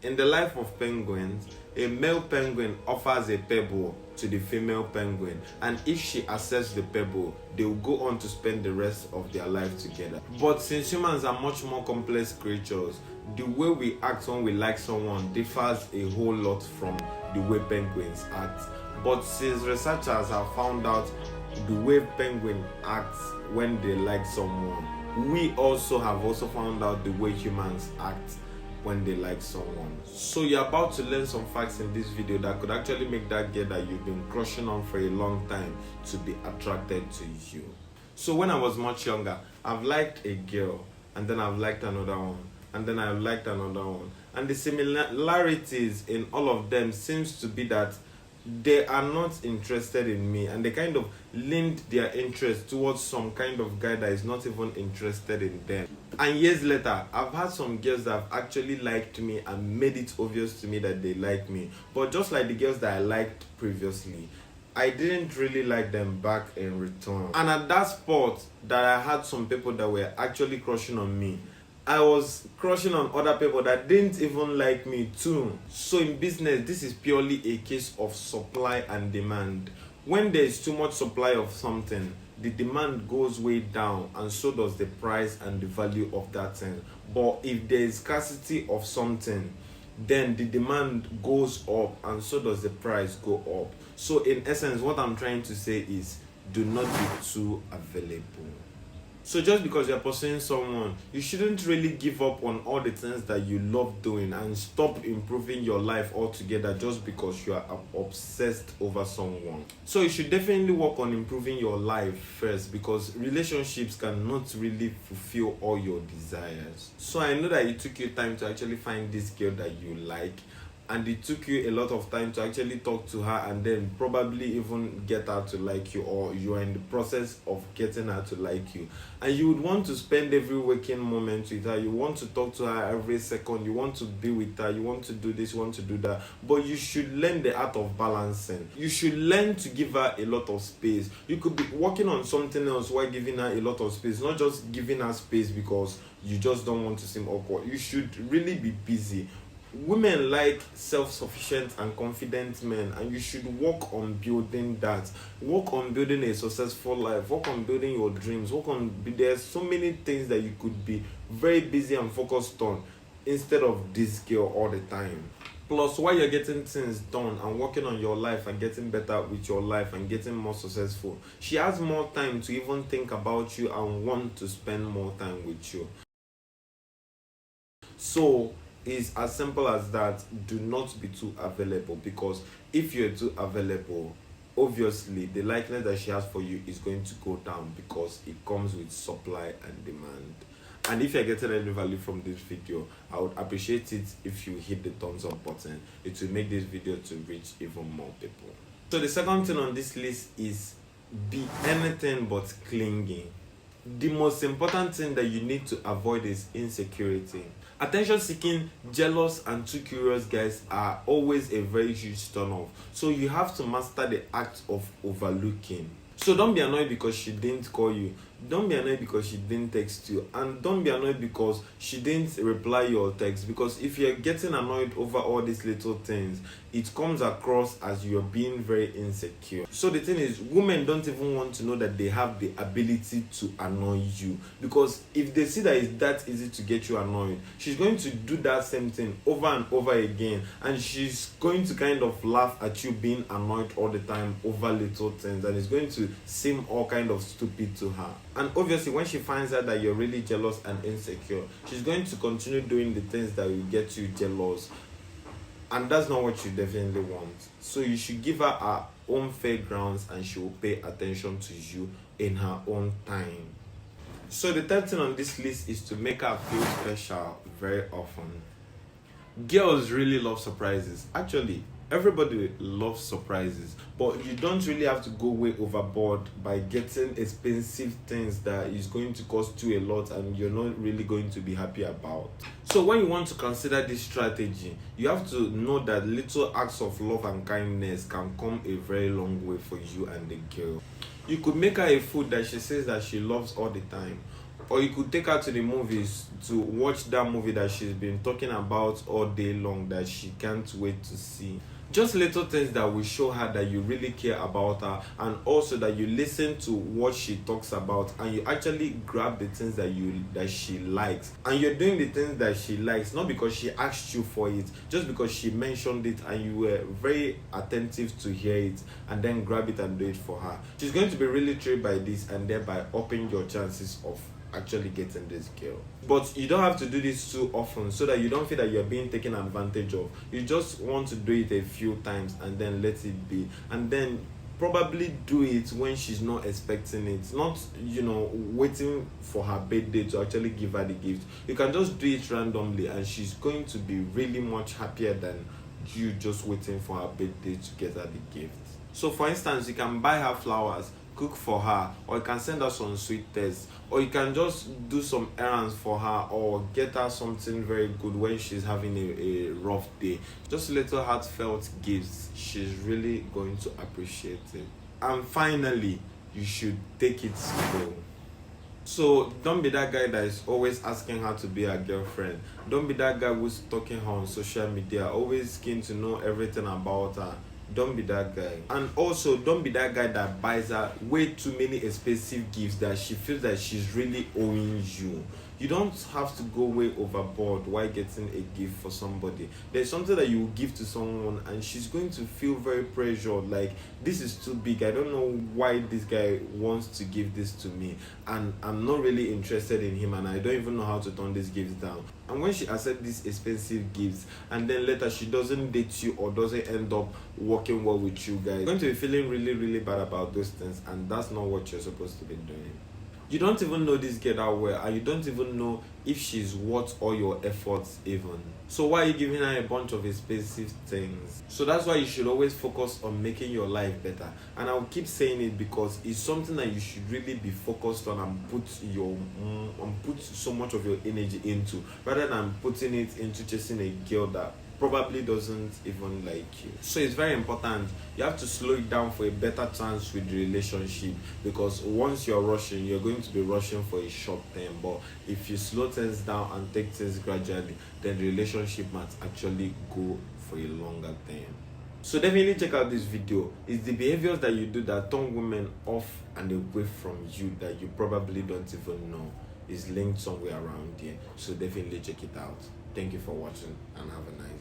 In the life of penguins, a male penguin offers a pebble to the female penguin, and if she accepts the pebble, they will go on to spend the rest of their life together. But since humans are much more complex creatures, the way we act when we like someone differs a whole lot from the way penguins act. But since researchers have found out the way penguins act when they like someone, we also have found out the way humans act when they like someone. So you're about to learn some facts in this video that could actually make that girl that you've been crushing on for a long time to be attracted to you. So when I was much younger, I've liked a girl, and then I've liked another one, and then I've liked another one, and the similarities in all of them seems to be that they are not interested in me, and they kind of leaned their interest towards some kind of guy that is not even interested in them. And years later, I've had some girls that have actually liked me and made it obvious to me that they like me. But just like the girls that I liked previously, I didn't really like them back in return. And at that spot that I had some people that were actually crushing on me, I was crushing on other people that didn't even like me too. So in business, this is purely a case of supply and demand. When there is too much supply of something, the demand goes way down, and so does the price and the value of that thing. But if there is scarcity of something, then the demand goes up, and so does the price go up. So in essence, what I'm trying to say is, do not be too available. So just because you're pursuing someone, you shouldn't really give up on all the things that you love doing and stop improving your life altogether just because you are obsessed over someone. So you should definitely work on improving your life first, because relationships cannot really fulfill all your desires. So I know that it took you time to actually find this girl that you like, and it took you a lot of time to actually talk to her and then probably even get her to like you, or you are in the process of getting her to like you. And you would want to spend every waking moment with her. You want to talk to her every second. You want to be with her. You want to do this, you want to do that. But you should learn the art of balancing. You should learn to give her a lot of space. You could be working on something else while giving her a lot of space, not just giving her space because you just don't want to seem awkward. You should really be busy. Women like self-sufficient and confident men, and you should work on building that. Work on building a successful life. Work on building your dreams. There's so many things that you could be very busy and focused on instead of this girl all the time. Plus, while you're getting things done and working on your life and getting better with your life and getting more successful, she has more time to even think about you and want to spend more time with you. So it's as simple as that. Do not be too available, because if you're too available, obviously the likeness that she has for you is going to go down, because it comes with supply and demand. And if you're getting any value from this video, I would appreciate it if you hit the thumbs up button. It will make this video to reach even more people. So the second thing on this list is be anything but clingy. The most important thing that you need to avoid is insecurity. Attention-seeking, jealous, and too curious guys are always a very huge turn-off. So you have to master the act of overlooking. So don't be annoyed because she didn't call you. Don't be annoyed because she didn't text you. And don't be annoyed because she didn't reply your text. Because if you're getting annoyed over all these little things, it comes across as you're being very insecure. So the thing is, women don't even want to know that they have the ability to annoy you. Because if they see that it's that easy to get you annoyed, she's going to do that same thing over and over again. And she's going to kind of laugh at you being annoyed all the time over little things. And it's going to seem all kind of stupid to her. And obviously, when she finds out that you're really jealous and insecure, she's going to continue doing the things that will get you jealous. And that's not what you definitely want. So you should give her her own fair grounds, and she will pay attention to you in her own time. So the third thing on this list is to make her feel special very often. Girls really love surprises. Actually, everybody loves surprises, but you don't really have to go way overboard by getting expensive things that is going to cost you a lot and you're not really going to be happy about. So when you want to consider this strategy, you have to know that little acts of love and kindness can come a very long way for you and the girl. You could make her a food that she says that she loves all the time. Or you could take her to the movies to watch that movie that she's been talking about all day long that she can't wait to see. Just little things that will show her that you really care about her, and also that you listen to what she talks about and you actually grab the things that she likes, and you're doing the things that she likes not because she asked you for it, just because she mentioned it and you were very attentive to hear it, and then grab it and do it for her. She's going to be really thrilled by this, and thereby upping your chances of actually getting this girl. But you don't have to do this too often so that you don't feel that you're being taken advantage of. You just want to do it a few times and then let it be, and then probably do it when she's not expecting it, not waiting for her birthday to actually give her the gift. You can just do it randomly and she's going to be really much happier than you just waiting for her birthday to get her the gift. So for instance, you can buy her flowers, cook for her, or you can send her some sweet tests, or you can just do some errands for her, or get her something very good when she's having a rough day. Just little heartfelt gifts. She's really going to appreciate it. And finally, you should take it slow. So don't be that guy that is always asking her to be her girlfriend. Don't be that guy who's stalking her on social media, always keen to know everything about her. Don't be that guy. And also, don't be that guy that buys her way too many expensive gifts that she feels that she's really owing you. You don't have to go way overboard while getting a gift for somebody. There's something that you will give to someone and she's going to feel very pressured, like, this is too big. I don't know why this guy wants to give this to me, and I'm not really interested in him, and I don't even know how to turn these gifts down. And when she accepts these expensive gifts and then later she doesn't date you or doesn't end up working well with you guys, you're going to be feeling really, really bad about those things, and that's not what you're supposed to be doing. You don't even know this girl that well, and you don't even know if she's worth all your efforts even. So why are you giving her a bunch of expensive things? So that's why you should always focus on making your life better. And I'll keep saying it because it's something that you should really be focused on and put so much of your energy into, rather than putting it into chasing a girl that probably doesn't even like you. So it's very important. You have to slow it down for a better chance with the relationship, because once you're rushing, you're going to be rushing for a short term. But if you slow things down and take things gradually, then the relationship might actually go for a longer term. So definitely check out this video. It's the behaviors that you do that turn women off and away from you that you probably don't even know. Is linked somewhere around here. So definitely check it out. Thank you for watching and have a nice day.